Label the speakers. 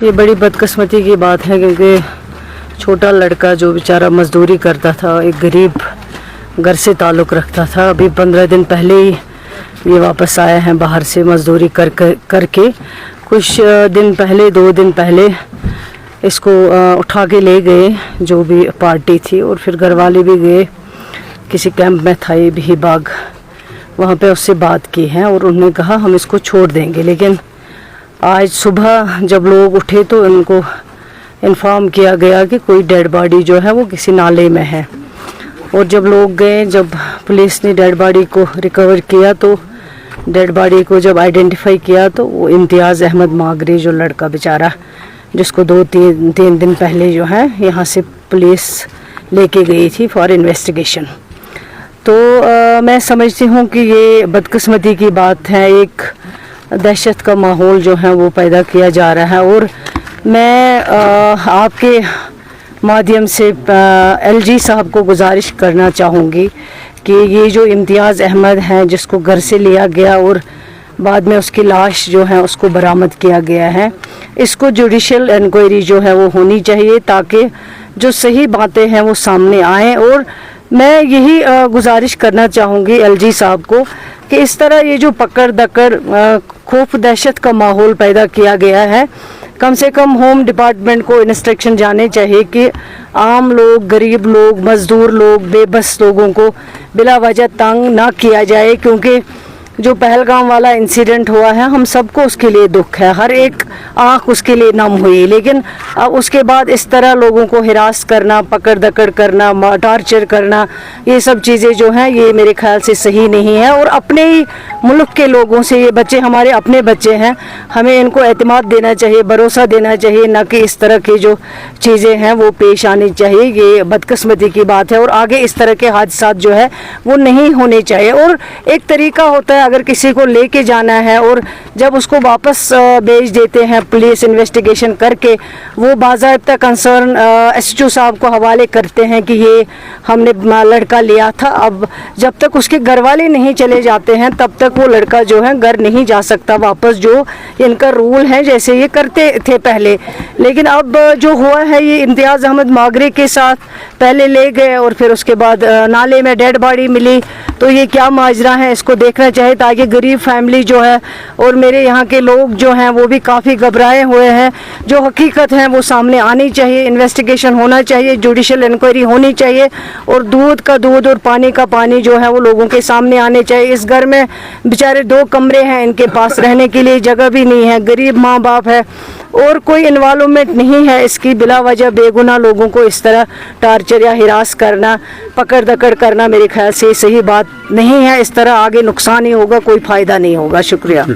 Speaker 1: ये बड़ी बदकिस्मती की बात है क्योंकि छोटा लड़का जो बेचारा मजदूरी करता था, एक गरीब घर से ताल्लुक़ रखता था, अभी 15 दिन पहले ही ये वापस आया है बाहर से मजदूरी करके। कुछ दिन पहले, 2 दिन पहले इसको उठा के ले गए जो भी पार्टी थी, और फिर घर वाले भी गए, किसी कैंप में था ये भी बाग, वहाँ पे उससे बात की है और उन्होंने कहा हम इसको छोड़ देंगे। लेकिन आज सुबह जब लोग उठे तो उनको इन्फॉर्म किया गया कि कोई डेड बॉडी जो है वो किसी नाले में है। और जब लोग गए, जब पुलिस ने डेड बॉडी को रिकवर किया, तो डेड बॉडी को जब आइडेंटिफाई किया तो वो इम्तियाज़ अहमद मागरी जो लड़का बेचारा जिसको 2-3 दिन पहले जो है यहाँ से पुलिस लेके गई थी फॉर इन्वेस्टिगेशन। तो मैं समझती हूँ कि ये बदकिस्मती की बात है, एक दहशत का माहौल जो है वो पैदा किया जा रहा है। और मैं आपके माध्यम से एलजी साहब को गुजारिश करना चाहूँगी कि ये जो इम्तियाज़ अहमद हैं जिसको घर से लिया गया और बाद में उसकी लाश जो है उसको बरामद किया गया है, इसको जुडिशल इंक्वायरी जो है वो होनी चाहिए ताकि जो सही बातें हैं वो सामने आएँ। और मैं यही गुजारिश करना चाहूँगी एलजी साहब को कि इस तरह ये जो पकड़ दकड़ खौफ दहशत का माहौल पैदा किया गया है, कम से कम होम डिपार्टमेंट को इंस्ट्रक्शन जाने चाहिए कि आम लोग, गरीब लोग, मज़दूर लोग, बेबस लोगों को बिला वजह तंग ना किया जाए। क्योंकि जो पहलगाम वाला इंसिडेंट हुआ है, हम सबको उसके लिए दुख है, हर एक आँख उसके लिए नम हुई। लेकिन अब उसके बाद इस तरह लोगों को हिरास करना, पकड़ दकड़ करना, टार्चर करना, ये सब चीज़ें जो हैं ये मेरे ख्याल से सही नहीं है। और अपने ही मुल्क के लोगों से, ये बच्चे हमारे अपने बच्चे हैं, हमें इनको एतमाद देना चाहिए, भरोसा देना चाहिए, ना कि इस तरह की जो चीज़ें हैं वो पेश आनी चाहिए। ये बदकिस्मती की बात है और आगे इस तरह के हादसा जो है वो नहीं होने चाहिए। और एक तरीका होता है, अगर किसी को लेके जाना है और जब उसको वापस भेज देते हैं पुलिस इन्वेस्टिगेशन करके, वो बाज़ाब्ता कंसर्न एसएचओ साहब को हवाले करते हैं कि ये हमने लड़का लिया था। अब जब तक उसके घर वाले नहीं चले जाते हैं तब तक वो लड़का जो है घर नहीं जा सकता वापस, जो इनका रूल है जैसे ये करते थे पहले। लेकिन अब जो हुआ है ये इम्तियाज़ अहमद मागरे के साथ, पहले ले गए और फिर उसके बाद नाले में डेड बॉडी मिली, तो ये क्या माजरा है इसको देखना चाहिए ताकि गरीब फैमिली जो है और मेरे यहाँ के लोग जो हैं वो भी काफ़ी घबराए हुए हैं। जो हकीकत है वो सामने आनी चाहिए, इन्वेस्टिगेशन होना चाहिए, जुडिशल इंक्वायरी होनी चाहिए और दूध का दूध और पानी का पानी जो है वो लोगों के सामने आने चाहिए। इस घर में बेचारे 2 कमरे हैं, इनके पास रहने के लिए जगह भी नहीं है, गरीब माँ बाप है और कोई इन्वॉल्वमेंट नहीं है इसकी। बिला वजह बेगुनाह लोगों को इस तरह टार्चर या हिरास करना, पकड़ दकड़ करना मेरे ख्याल से सही बात नहीं है। इस तरह आगे नुकसान ही होगा, कोई फ़ायदा नहीं होगा। शुक्रिया।